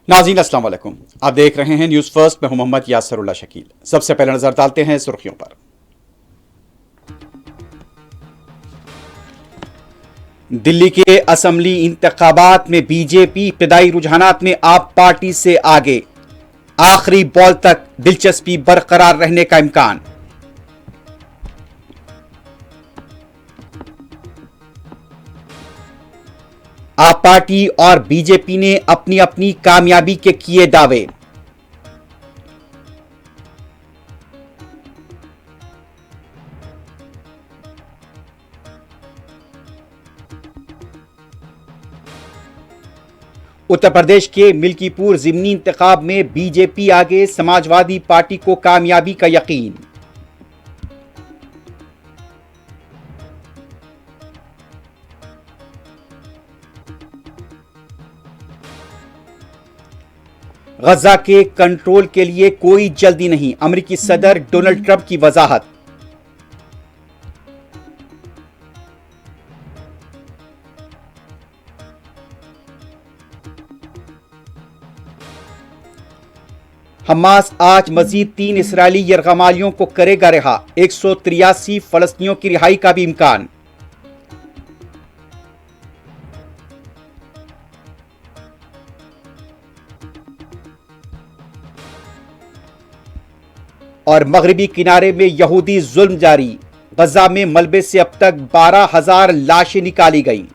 नाज़रीन अस्सलाम वालेकुम। आप देख रहे हैं न्यूज़ फर्स्ट में हूं मोहम्मद यासरुल्लाह शकील। सबसे पहले नजर डालते हैं सुर्खियों पर। दिल्ली के असेंबली इंतखाबात में बीजेपी इब्तिदाई रुझानात में आप पार्टी से आगे, आखिरी बॉल तक दिलचस्पी बरकरार रहने का इम्कान। आप पार्टी और बीजेपी ने अपनी अपनी कामयाबी के किए दावे। उत्तर प्रदेश के मिल्कीपुर जिमनी इंतखाब में बीजेपी आगे, समाजवादी पार्टी को कामयाबी का यकीन। गजा के कंट्रोल के लिए कोई जल्दी नहीं, अमेरिकी सदर डोनाल्ड ट्रंप की वजाहत। हमास आज मजीद 3 इसराइली यरगमालियों को करेगा रिहा, 183 फलस्तीनियों की रिहाई का भी इम्कान। और मगरबी किनारे में यहूदी जुल्म जारी, गजा में मलबे से अब तक 12,000 लाशें निकाली गईं।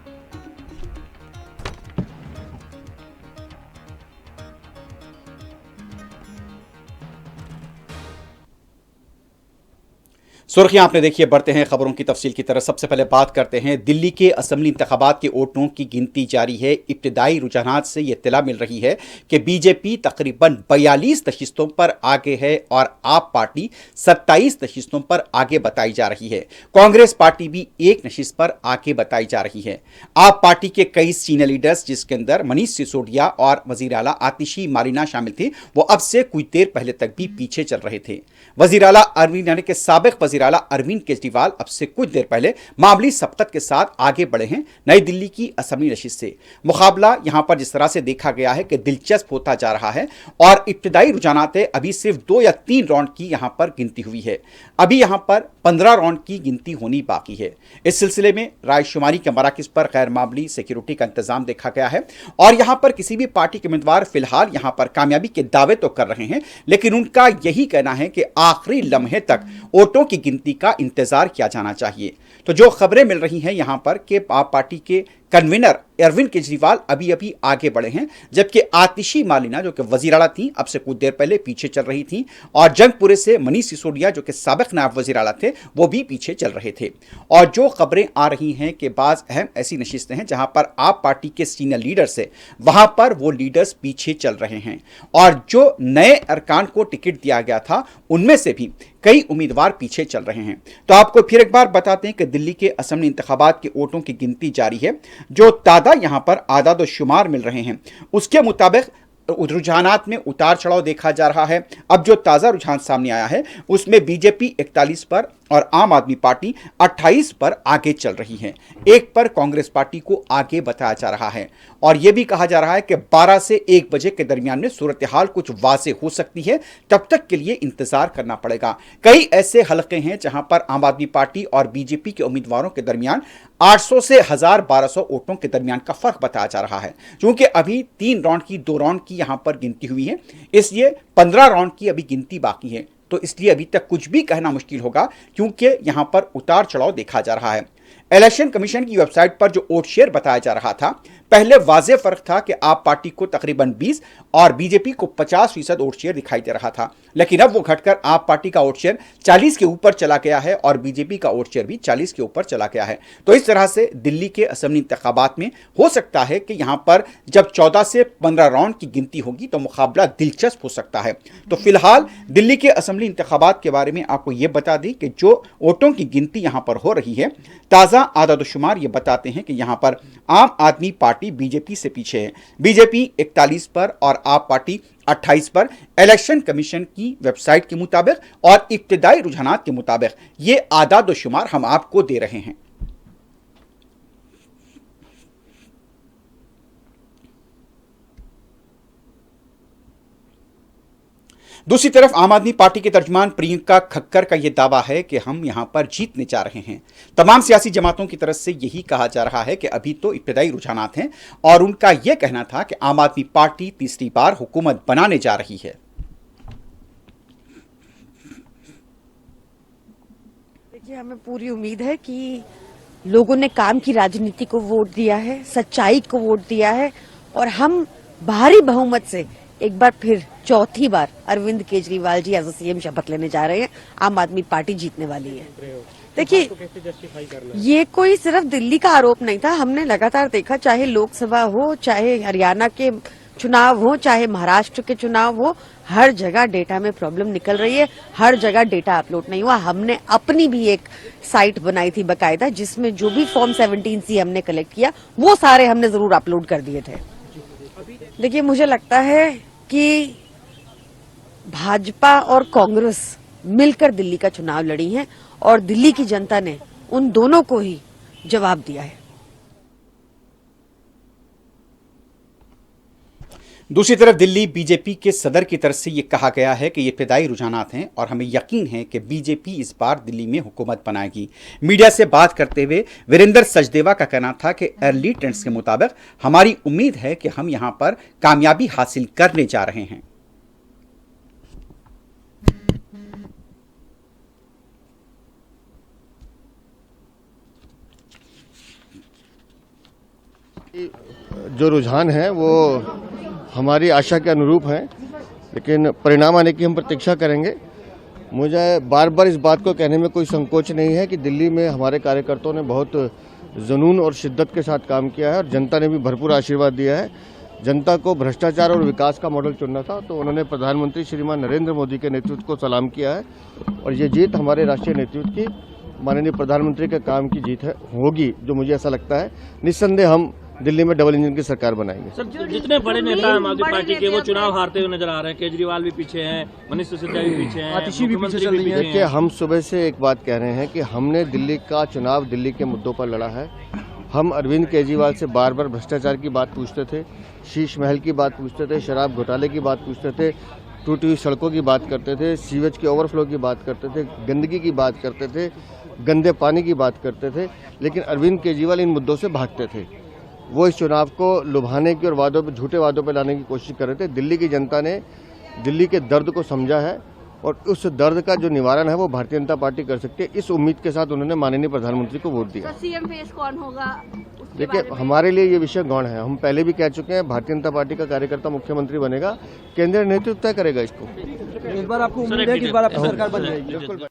सुर्खियां आपने देखिए, बढ़ते हैं खबरों की तफसील की तरफ। सबसे पहले बात करते हैं दिल्ली के असेंबली इंतखाबात के वोटों की गिनती जारी है। इब्तिदाई रुझानात से यह इत्तला मिल रही है कि बीजेपी तकरीबन 42 नशिस्तों पर आगे है और आप पार्टी 27 नशिस्तों पर आगे बताई जा रही है। कांग्रेस पार्टी भी एक नशिस्त पर आगे बताई जा रही है। आप पार्टी के कई सीनियर लीडर्स, जिसके अंदर मनीष सिसोदिया और वजीर आला आतिशी मालिना शामिल थे, वो अब से कुछ देर पहले तक भी पीछे चल रहे थे। वजीर आला अरविंद, यानी कि साबिक वजीर आला अरविंद केजरीवाल अब से कुछ देर पहले मामूली सबकत के साथ आगे बढ़े हैं नई दिल्ली की असेंबली नशिस्त से। मुकाबला यहां पर जिस तरह से देखा गया है कि दिलचस्प होता जा रहा है और इब्तिदाई रुझानात अभी सिर्फ 2 या 3 राउंड की यहां पर गिनती हुई है। अभी यहां पर 15 राउंड की गिनती होनी बाकी है। इस सिलसिले में रायशुमारी के मराकज पर गैर मामूली सिक्योरिटी का इंतजाम देखा गया है और यहां पर किसी भी पार्टी के उम्मीदवार फिलहाल यहां पर कामयाबी के दावे तो कर रहे हैं, लेकिन उनका यही कहना है कि आखिरी लम्हे तक वोटों की गिनती का इंतजार किया जाना चाहिए। तो जो खबरें मिल रही हैं यहां पर कि आप पार्टी के कन्वीनर अरविंद केजरीवाल अभी अभी आगे बढ़े हैं, जबकि आतिशी मालिना जो कि वजीर आला थी अब से कुछ देर पहले पीछे चल रही थी और जंगपुरे से मनीष सिसोदिया जो कि साबिक नायब वजीर आला थे वो भी पीछे चल रहे थे। और जो खबरें आ रही हैं कि बाज अहम ऐसी नशिस्तें हैं जहां पर आप पार्टी के सीनियर लीडर्स है, वहां पर वो लीडर्स पीछे चल रहे हैं और जो नए अरकान को टिकट दिया गया था उनमें से भी कई उम्मीदवार पीछे चल रहे हैं। तो आपको फिर एक बार बताते हैं कि दिल्ली के असेंबली इंतखाबात के वोटों की गिनती जारी है। जो तादा यहां पर आदाद और शुमार मिल रहे हैं उसके मुताबिक रुझानात में उतार चढ़ाव देखा जा रहा है। अब जो ताजा रुझान सामने आया है उसमें बीजेपी 41 पर और आम आदमी पार्टी 28 पर आगे चल रही है। 1 पर कांग्रेस पार्टी को आगे बताया जा रहा है और यह भी कहा जा रहा है कि 12 से 1 बजे के दरमियान में सूरत हाल कुछ वाज़ेह हो सकती है, तब तक के लिए इंतजार करना पड़ेगा। कई ऐसे हलके हैं जहां पर आम आदमी पार्टी और बीजेपी के उम्मीदवारों के दरमियान 800 से 1200 वोटों के दरमियान का फर्क बताया जा रहा है। क्योंकि अभी 3 राउंड की 2 राउंड की यहां पर गिनती हुई है, इसलिए 15 राउंड की अभी गिनती बाकी है। तो इसलिए अभी तक कुछ भी कहना मुश्किल होगा क्योंकि यहां पर उतार चढ़ाव देखा जा रहा है। इलेक्शन कमीशन की वेबसाइट पर जो वोट शेयर बताया जा रहा था, पहले वाज़ेह फर्क था कि आप पार्टी को तकरीबन 20 और बीजेपी को 50% वोट शेयर दिखाई दे रहा था, लेकिन अब वो घटकर आप पार्टी का वोट शेयर 40 के ऊपर चला गया है और बीजेपी का वोट शेयर भी 40 के ऊपर चला गया है। तो इस तरह से दिल्ली के असेंबली इंतखाबात में हो सकता है कि यहां पर जब 14 से 15 राउंड की गिनती होगी तो मुकाबला दिलचस्प हो सकता है। तो फिलहाल दिल्ली के असेंबली इंतखाबात के बारे में आपको यह बता दी कि जो वोटों की गिनती यहां पर हो रही है, ताज़ा आदाद-ओ-शुमार ये बताते हैं कि यहां पर आम आदमी पार्टी बीजेपी से पीछे है। बीजेपी 41 पर और आप पार्टी 28 पर इलेक्शन कमीशन की वेबसाइट के मुताबिक और इब्तिदाई रुझानात के मुताबिक ये आदाद-ओ-शुमार हम आपको दे रहे हैं। दूसरी तरफ आम आदमी पार्टी के तर्जुमान प्रियंका खक्कर का यह दावा है कि हम यहां पर जीतने जा रहे हैं। तमाम सियासी जमातों की तरफ से यही कहा जा रहा है कि अभी तो इब्तदाई रुझानात हैं और उनका यह कहना था कि आम आदमी पार्टी तीसरी बार हुकूमत बनाने जा रही है। देखिए, हमें पूरी उम्मीद है कि लोगों ने काम की राजनीति को वोट दिया है, सच्चाई को वोट दिया है और हम भारी बहुमत से एक बार फिर चौथी बार अरविंद केजरीवाल जी एज सीएम शपथ लेने जा रहे हैं। आम आदमी पार्टी जीतने वाली है। देखिए, ये कोई सिर्फ दिल्ली का आरोप नहीं था। हमने लगातार देखा, चाहे लोकसभा हो, चाहे हरियाणा के चुनाव हो, चाहे महाराष्ट्र के चुनाव हो, हर जगह डेटा में प्रॉब्लम निकल रही है, हर जगह डेटा अपलोड नहीं हुआ। हमने अपनी भी एक साइट बनाई थी बकायदा, जिसमें जो भी फॉर्म 17C हमने कलेक्ट किया वो सारे हमने जरूर अपलोड कर दिए थे। देखिए, मुझे लगता है कि भाजपा और कांग्रेस मिलकर दिल्ली का चुनाव लड़ी है और दिल्ली की जनता ने उन दोनों को ही जवाब दिया है। दूसरी तरफ दिल्ली बीजेपी के सदर की तरफ से यह कहा गया है कि ये इब्तदाई रुझानात हैं और हमें यकीन है कि बीजेपी इस बार दिल्ली में हुकूमत बनाएगी। मीडिया से बात करते हुए वीरेंद्र सचदेवा का कहना था कि अर्ली ट्रेंड्स के मुताबिक हमारी उम्मीद है कि हम यहां पर कामयाबी हासिल करने जा रहे हैं। जो रुझान है वो हमारी आशा के अनुरूप हैं, लेकिन परिणाम आने की हम प्रतीक्षा करेंगे। मुझे बार बार इस बात को कहने में कोई संकोच नहीं है कि दिल्ली में हमारे कार्यकर्ताओं ने बहुत जुनून और शिद्दत के साथ काम किया है और जनता ने भी भरपूर आशीर्वाद दिया है। जनता को भ्रष्टाचार और विकास का मॉडल चुनना था, तो उन्होंने प्रधानमंत्री श्रीमान नरेंद्र मोदी के नेतृत्व को सलाम किया है और ये जीत हमारे राष्ट्रीय नेतृत्व की, माननीय प्रधानमंत्री के काम की जीत है होगी, जो मुझे ऐसा लगता है। निस्संदेह हम दिल्ली में डबल इंजन की सरकार बनाएंगे। सर, जितने बड़े नेता आम आदमी पार्टी के वो चुनाव हारते हुए नजर आ रहे हैं। केजरीवाल भी पीछे हैं, मनीष सिसोदिया भी पीछे हैं, आतिशी भी पीछे चल रही है। देखिए, हम सुबह से एक बात कह रहे हैं कि हमने दिल्ली का चुनाव दिल्ली के मुद्दों पर लड़ा है। हम अरविंद केजरीवाल से बार बार भ्रष्टाचार की बात पूछते थे, शीश महल की बात पूछते थे, शराब घोटाले की बात पूछते थे, टूटी हुई सड़कों की बात करते थे, सीवेज के ओवरफ्लो की बात करते थे, गंदगी की बात करते थे, गंदे पानी की बात करते थे, लेकिन अरविंद केजरीवाल इन मुद्दों से भागते थे। वो इस चुनाव को लुभाने की और वादों पे, झूठे वादों पे लाने की कोशिश कर रहे थे। दिल्ली की जनता ने दिल्ली के दर्द को समझा है और उस दर्द का जो निवारण है वो भारतीय जनता पार्टी कर सकती है। इस उम्मीद के साथ उन्होंने माननीय प्रधानमंत्री को वोट दिया। सीएम फेस कौन होगा? देखिए, हमारे लिए ये विषय गौण है। हम पहले भी कह चुके हैं, भारतीय जनता पार्टी का कार्यकर्ता मुख्यमंत्री बनेगा, केंद्रीय नेतृत्व तय करेगा इसको। इस बार आपको उम्मीद है कि इस बार आपकी सरकार बन जाएगी? बिल्कुल।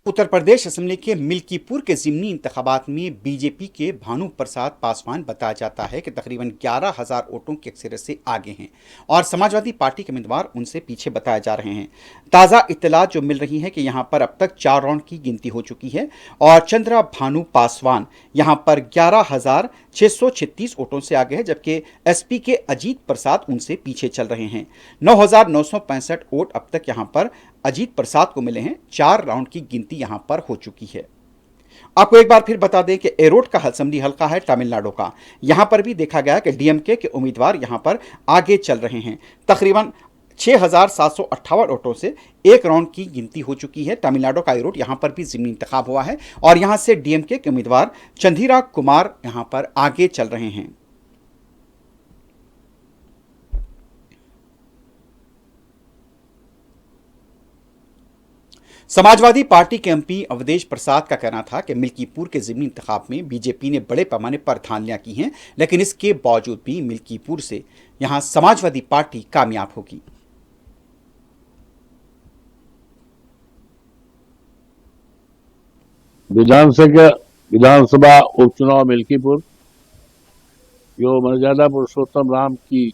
उत्तर प्रदेश असेंबली के मिल्कीपुर के ज़िमनी इंतखाबात में बीजेपी के भानु प्रसाद पासवान बताया जाता है कि तकरीबन 11,000 वोटों की अक्सरियत से आगे हैं और समाजवादी पार्टी के उम्मीदवार उनसे पीछे बताए जा रहे हैं। ताज़ा इत्तलात जो मिल रही है कि यहां पर अब तक 4 राउंड की गिनती हो चुकी है और चंद्रा भानु पासवान यहां पर 11,636 वोटों से आगे है, जबकि एसपी के अजीत प्रसाद उनसे पीछे चल रहे हैं। 9,965 वोट अब तक यहां पर अजीत प्रसाद को मिले हैं। 4 राउंड की गिनती यहां पर हो चुकी है। आपको एक बार फिर बता दें कि एरोड का असेंबली हल्का है तमिलनाडु का। यहां पर भी देखा गया कि डीएमके के उम्मीदवार यहां पर आगे चल रहे हैं। तकरीबन 6,758 वोटों से 1 राउंड की गिनती हो चुकी है। तमिलनाडु का एरोड यहां पर भी ज़िमनी इंतखाब हुआ है और यहां से डीएमके के उम्मीदवार चंद्रिका कुमार यहां पर आगे चल रहे हैं। समाजवादी पार्टी के एमपी अवधेश प्रसाद का कहना था कि मिल्कीपुर के ज़िमनी इंतखाब में बीजेपी ने बड़े पैमाने पर धांधलियां की हैं, लेकिन इसके बावजूद भी मिल्कीपुर से यहां समाजवादी पार्टी कामयाब होगी। विधानसभा उपचुनाव मिल्कीपुर जो मर्यादा पुरुषोत्तम राम की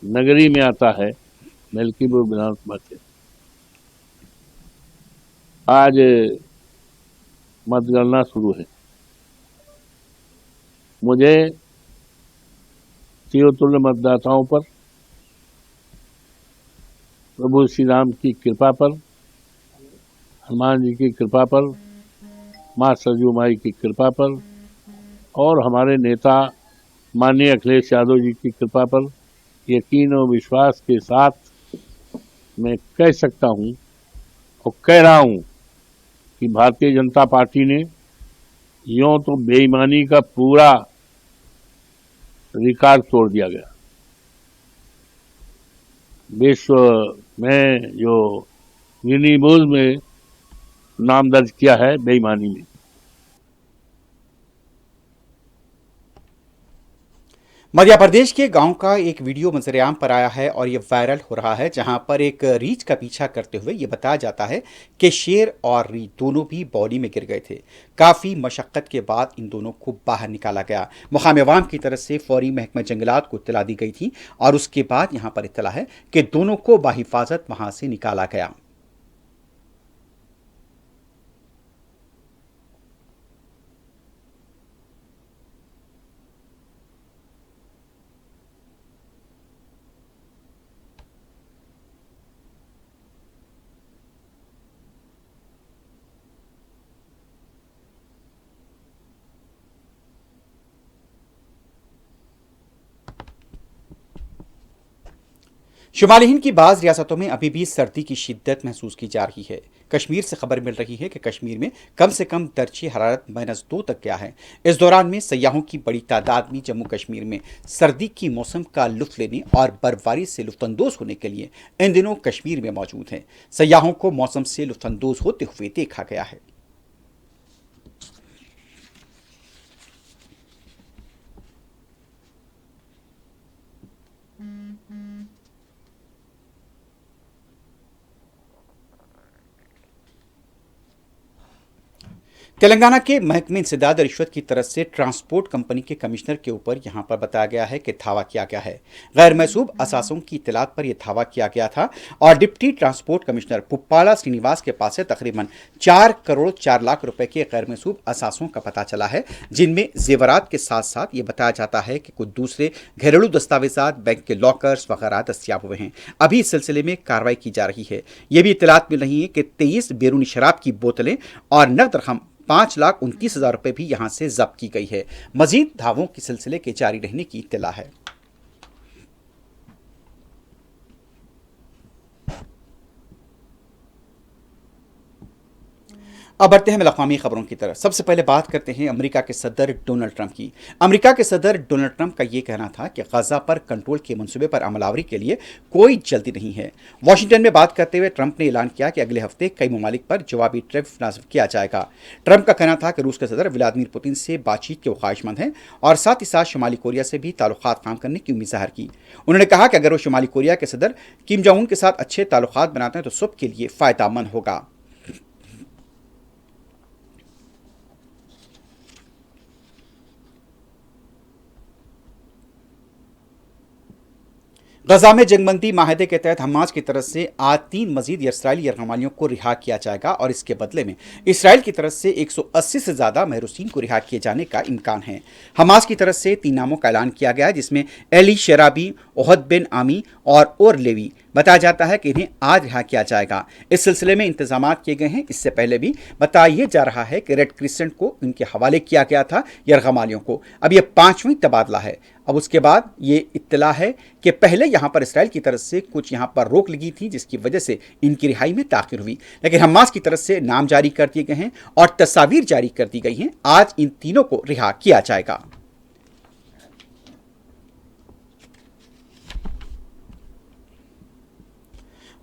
नगरी में आता है, मिल्कीपुर विधानसभा के आज मतगणना शुरू है। मुझे शिवतुल्य मतदाताओं पर, प्रभु श्री राम की कृपा पर, हनुमान जी की कृपा पर, माँ सरयू माई की कृपा पर और हमारे नेता माननीय अखिलेश यादव जी की कृपा पर यकीन और विश्वास के साथ मैं कह सकता हूं और कह रहा हूं कि भारतीय जनता पार्टी ने यूं तो बेईमानी का पूरा रिकॉर्ड तोड़ दिया गया। विश्व में जो गिनीज बुक में नाम दर्ज किया है बेईमानी में। मध्य प्रदेश के गांव का एक वीडियो मंजरेआम पर आया है और ये वायरल हो रहा है, जहां पर एक रीछ का पीछा करते हुए ये बताया जाता है कि शेर और रीछ दोनों भी बौली में गिर गए थे। काफी मशक्कत के बाद इन दोनों को बाहर निकाला गया। मुकामी अवाम की तरफ से फौरी महकमा जंगलात को इत्तला दी गई थी और उसके बाद यहां पर इत्तला है कि दोनों को बाहिफाजत वहां से निकाला गया। शुमाली हिंद की बाज़ रियासतों में अभी भी सर्दी की शिद्दत महसूस की जा रही है। कश्मीर से खबर मिल रही है कि कश्मीर में कम से कम दर्जे हरारत -2 तक गया है। इस दौरान में सयाहों की बड़ी तादाद में जम्मू कश्मीर में सर्दी की मौसम का लुत्फ लेने और बर्फबारी से लुत्फानंदोज होने के लिए इन दिनों कश्मीर में मौजूद हैं। सयाहों को मौसम से लुत्फानंदोज होते हुए देखा गया है। तेलंगाना के महकमे इंसदाद रिश्वत की तरफ से ट्रांसपोर्ट कंपनी के कमिश्नर के ऊपर यहां पर बताया गया है कि धावा किया गया है। गैर महसूब असासों की इत्तलात पर यह धावा किया गया था और डिप्टी ट्रांसपोर्ट कमिश्नर पुप्पाला श्रीनिवास के पास से तकरीबन 4 करोड़ 4 लाख रुपए के गैर महसूब असासों का पता चला है, जिनमें जेवरात के साथ साथ ये बताया जाता है कि कुछ दूसरे घरेलू दस्तावेजात, बैंक के लॉकर्स वगैरह दस्तियाब हुए हैं। अभी इस सिलसिले में कार्रवाई की जा रही है। यह भी इत्तलात मिल रही है कि 23 बैरूनी शराब की बोतलें और नकद रकम 5,29,000 रुपए भी यहां से जब्त की गई है। मजीद धावों के सिलसिले के जारी रहने की इत्तला है। अब बढ़ते हैं अक़वामी खबरों की तरफ। सबसे पहले बात करते हैं अमेरिका के सदर डोनाल्ड ट्रंप की। अमेरिका के सदर डोनाल्ड ट्रंप का यह कहना था कि गजा पर कंट्रोल के मंसूबे पर अमलावरी के लिए कोई जल्दी नहीं है। वाशिंगटन में बात करते हुए ट्रंप ने ऐलान किया कि अगले हफ्ते कई ममालिक पर जवाबी टैरिफ नाज़िल किया जाएगा। ट्रंप का कहना था कि रूस के सदर व्लादिमीर पुतिन से बातचीत के वो ख्वाहिशमंद हैं और साथ ही साथ शुमाली कोरिया से भी ताल्लुकात कायम करने की उम्मीद जाहिर की। उन्होंने कहा कि अगर वो शुमाली कोरिया के सदर किम जोंग उन के साथ अच्छे ताल्लुकात बनाते हैं तो सब के लिए फ़ायदेमंद होगा। गजा में जंगबंदी माहदे के तहत हमास की तरफ से आज 3 मजीद इसराइली यरगमालियों को रिहा किया जाएगा और इसके बदले में इसराइल की तरफ से 180 से ज़्यादा महरूसीन को रिहा किए जाने का इम्कान है। हमास की तरफ से 3 नामों का ऐलान किया गया है, जिसमें एली शराबी, ओहद बिन आमी और लेवी। बताया जाता है कि इन्हें आज रिहा किया जाएगा। इस सिलसिले में इंतजाम किए गए हैं। इससे पहले भी बताया जा रहा है कि रेड क्रिसेंट को इनके हवाले किया गया था यरगमालियों को। अब यह 5वीं तबादला है। अब उसके बाद ये इत्तला है कि पहले यहाँ पर इसराइल की तरफ से कुछ यहाँ पर रोक लगी थी, जिसकी वजह से इनकी रिहाई में ताख़ीर हुई, लेकिन हमास की तरफ से नाम जारी कर दिए गए हैं और तस्वीर जारी कर दी गई हैं। आज इन तीनों को रिहा किया जाएगा।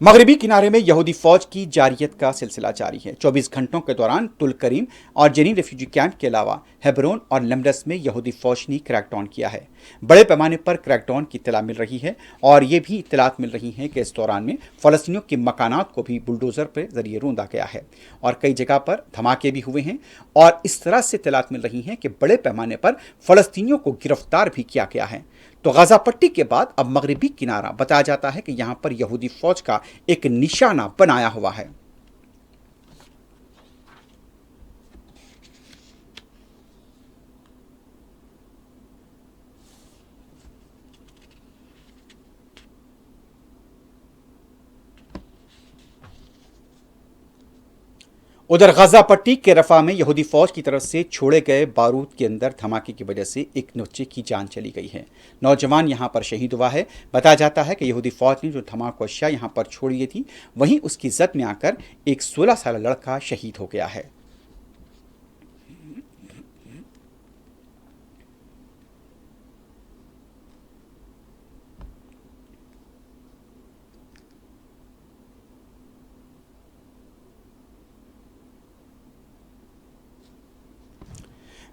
मगरबी किनारे में यहूदी फौज की जारियत का सिलसिला जारी है। 24 घंटों के दौरान तुल करीम और जनीन रेफ्यूजी कैंप के अलावा हेब्रोन और लमडस में यहूदी फौज ने क्रैकडाउन किया है। बड़े पैमाने पर क्रैकडाउन की इत्तला मिल रही है और ये भी इत्तलात मिल रही हैं कि इस दौरान में फ़लस्तीनियों के मकानात को भी बुलडोज़र के जरिए रौंदा गया है और कई जगह पर धमाके भी हुए हैं और इस तरह से इत्तलात मिल रही हैं कि बड़े पैमाने पर फ़लस्तीनियों को गिरफ्तार भी किया गया है। तो गाजा पट्टी के बाद अब मगरबी किनारा बताया जाता है कि यहां पर यहूदी फौज का एक निशाना बनाया हुआ है। उधर गजा पट्टी के रफा में यहूदी फौज की तरफ से छोड़े गए बारूद के अंदर धमाके की वजह से एक बच्चे की जान चली गई है। नौजवान यहां पर शहीद हुआ है। बताया जाता है कि यहूदी फौज ने जो धमाका अशिया यहां पर छोड़ दी थी, वहीं उसकी जद में आकर एक 16 साल लड़का शहीद हो गया है।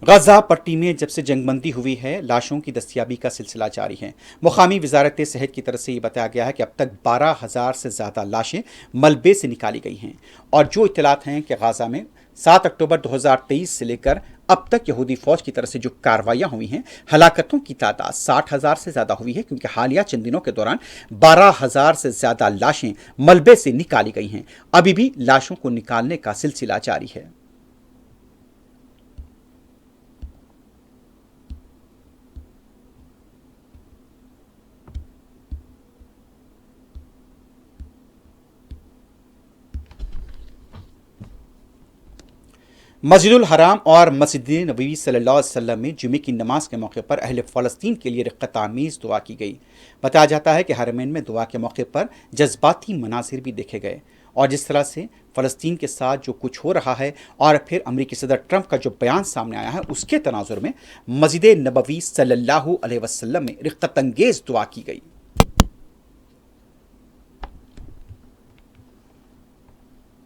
गजा पट्टी में जब से जंगबंदी हुई है, लाशों की दस्तयाबी का सिलसिला जारी है। मुकामी वजारत सेहत की तरफ से ये बताया गया है कि अब तक 12,000 से ज़्यादा लाशें मलबे से निकाली गई हैं। और जो इत्तलात हैं कि गजा में 7 अक्टूबर 2023 से लेकर अब तक यहूदी फौज की तरफ से जो कार्रवाइयाँ हुई हैं, हलाकतों की तादाद 60,000 से ज़्यादा हुई है, क्योंकि हालिया चंद दिनों के दौरान 12,000 से ज़्यादा लाशें मलबे से निकाली गई हैं। अभी भी लाशों को निकालने का सिलसिला जारी है। मस्जिदुल हराम और मस्जिद नबवी सल्लल्लाहु अलैहि वसल्लम में जुमे की नमाज के मौके पर अहले फ़लस्तीन के लिए रिक़्क़त-आमीज़ दुआ की गई। बताया जाता है कि हरमैन में दुआ के मौके पर जज्बाती मनाज़िर भी देखे गए। और जिस तरह से फ़लस्तीन के साथ जो कुछ हो रहा है और फिर अमेरिकी सदर ट्रंप का जो बयान सामने आया है, उसके तनाजुर में मस्जिद नबवी सल्लल्लाहु अलैहि वसल्लम में रिक़्क़त-अंगेज़ दुआ की गई।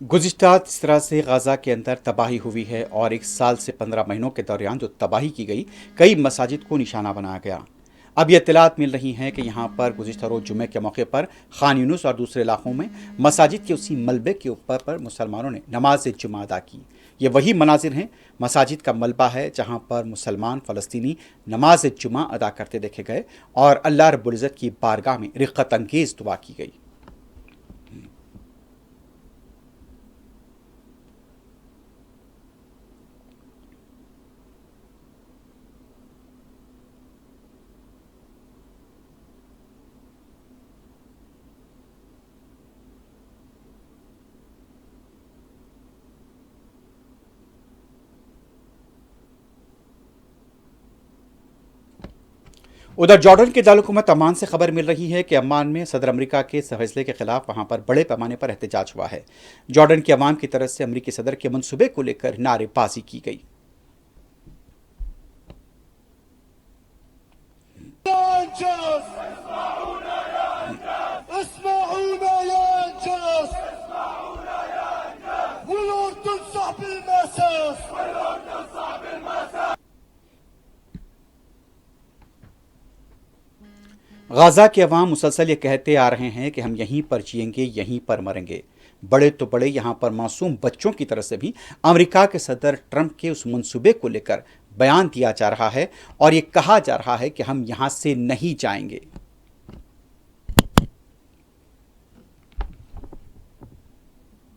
गुज़िश्ता इस तरह से गजा के अंदर तबाही हुई है और 1 साल से 15 महीनों के दौरान जो तबाही की गई, कई मसाजिद को निशाना बनाया गया। अब ये इत्तलात मिल रही हैं कि यहाँ पर गुज़िश्ता रोज़ जुमे के मौके पर खान यूनुस और दूसरे इलाकों में मसाजिद के उसी मलबे के ऊपर पर मुसलमानों ने नमाज जुमा अदा की। ये वही मनाजिर हैं, मसाजिद का मलबा है जहाँ पर मुसलमान फ़लस्तीनी नमाज जुमा अदा करते देखे गए और अल्लाह रब्बुल इज़्ज़त की बारगाह में रिक़्क़त अंगेज़ दुआ की गई। उधर जॉर्डन के दारुल-हुकूमत अमान से खबर मिल रही है कि अम्मान में सदर अमेरिका के इस फैसले के खिलाफ वहां पर बड़े पैमाने पर एहतजाज हुआ है। जॉर्डन के अवाम की तरफ से अमेरिकी सदर के मंसूबे को लेकर नारेबाजी की गई। गाजा के अवाम मुसलसल ये कहते आ रहे हैं कि हम यहीं पर जिएंगे, यहीं पर मरेंगे। बड़े तो बड़े यहाँ पर मासूम बच्चों की तरफ से भी अमेरिका के सदर ट्रंप के उस मंसूबे को लेकर बयान दिया जा रहा है और ये कहा जा रहा है कि हम यहाँ से नहीं जाएंगे।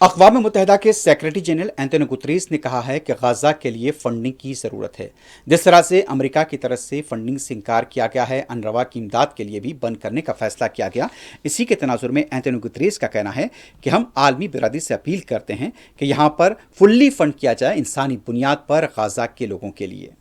अक़वाम मुत्तहिदा के सेक्रेटरी जनरल एंटोनियो गुतरेस ने कहा है कि गाजा के लिए फंडिंग की ज़रूरत है। जिस तरह से अमेरिका की तरफ से फंडिंग से इनकार किया गया है, अनरवा की इमदाद के लिए भी बंद करने का फैसला किया गया। इसी के तनाजुर में एंटोनियो गुतरेस का कहना है कि हम आलमी बिरादरी से अपील करते हैं कि यहाँ पर फुल्ली फंड किया जाए इंसानी बुनियाद पर गाजा के लोगों के लिए।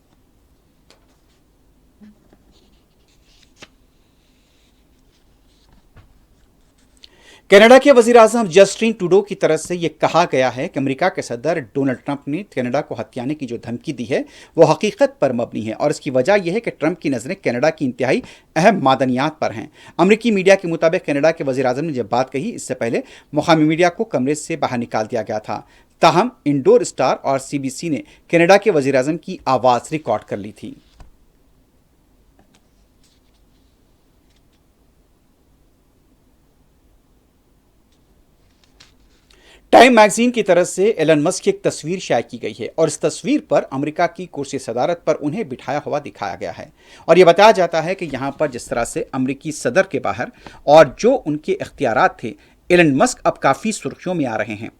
कनाडा के वजीर आजम जस्टिन ट्रूडो की तरफ से यह कहा गया है कि अमेरिका के सदर डोनाल्ड ट्रंप ने कनाडा को हथियाने की जो धमकी दी है वो हकीकत पर मबनी है और इसकी वजह यह है कि ट्रंप की नज़रें कनाडा की इंतहाई अहम मादनियात पर हैं। अमेरिकी मीडिया के मुताबिक कनाडा के वजीर आजम ने जब बात कही, इससे पहले मुकामी मीडिया को कमरे से बाहर निकाल दिया गया था। ताहम इंडोर स्टार और CBC ने कनाडा के वजीर आजम की आवाज़ रिकॉर्ड कर ली थी। टाइम मैगजीन की तरफ से एलन मस्क की एक तस्वीर शाये की गई है और इस तस्वीर पर अमेरिका की कुर्सी सदारत पर उन्हें बिठाया हुआ दिखाया गया है और यह बताया जाता है कि यहाँ पर जिस तरह से अमेरिकी सदर के बाहर और जो उनके इख्तियारात थे, एलन मस्क अब काफ़ी सुर्खियों में आ रहे हैं।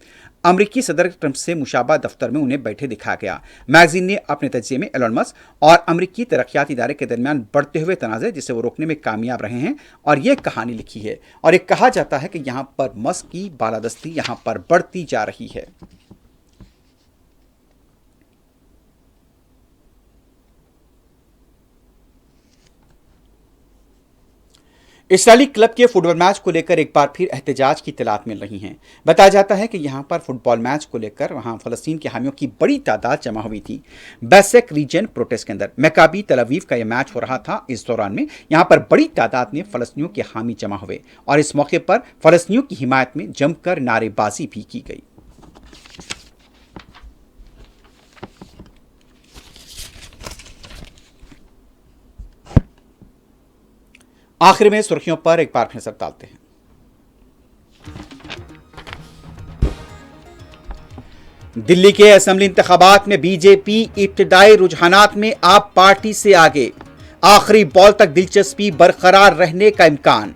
अमेरिकी सदर ट्रंप से मुशाबा दफ्तर में उन्हें बैठे दिखाया गया। मैगजीन ने अपने तजिए में एलन मस्क और अमेरिकी तरक्याती इदारे के दरमियान बढ़ते हुए तनाज़े जिसे वो रोकने में कामयाब रहे हैं और ये कहानी लिखी है और ये कहा जाता है कि यहाँ पर मस्क की बालादस्ती यहाँ पर बढ़ती जा रही है। इस्राएली क्लब के फुटबॉल मैच को लेकर एक बार फिर एहतजाज की इत्तलात मिल रही हैं। बताया जाता है कि यहां पर फुटबॉल मैच को लेकर वहां फ़लस्तीन के हामियों की बड़ी तादाद जमा हुई थी। बेसेक रीजन प्रोटेस्ट के अंदर मैकाबी तल अवीव का यह मैच हो रहा था। इस दौरान में यहां पर बड़ी तादाद में फ़लस्तीनियों के हामी जमा हुए और इस मौके पर फ़लस्तीनियों की हिमायत में जमकर नारेबाजी भी की गई। आखिर में सुर्खियों पर एक बार फिर नजर डालते हैं। दिल्ली के असेंबली इंतखाबात में बीजेपी इब्तिदाई रुझानात में आप पार्टी से आगे, आखिरी बॉल तक दिलचस्पी बरकरार रहने का इम्कान।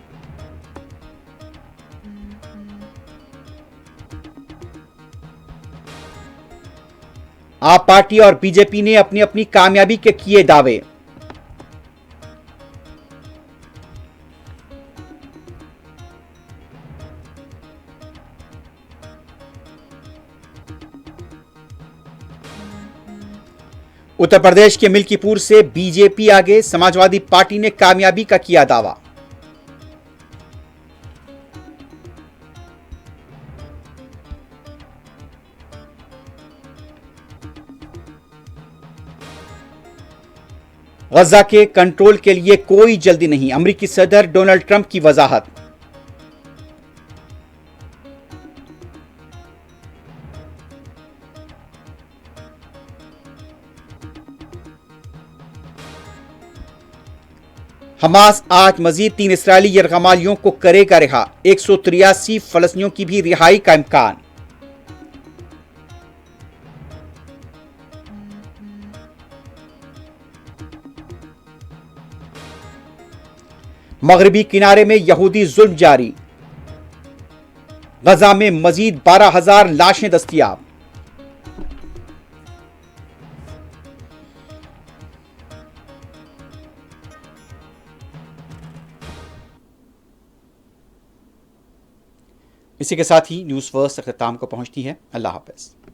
आप पार्टी और बीजेपी ने अपनी अपनी कामयाबी के किए दावे। उत्तर प्रदेश के मिल्कीपुर से बीजेपी आगे, समाजवादी पार्टी ने कामयाबी का किया दावा। गजा के कंट्रोल के लिए कोई जल्दी नहीं, अमेरिकी सदर डोनाल्ड ट्रंप की वजाहत। हमास आज मजीद 3 इस्राएली यरगमालियों को करेगा रिहा, 183 फलस्तीनियों की भी रिहाई का इम्कान। मगरबी किनारे में यहूदी जुल्म जारी, गजा में मजीद 12,000 लाशें दस्तयाब। इसी के साथ ही न्यूज़ फर्स्ट अख्ताम को पहुंचती है। अल्लाह हाफ़िज़।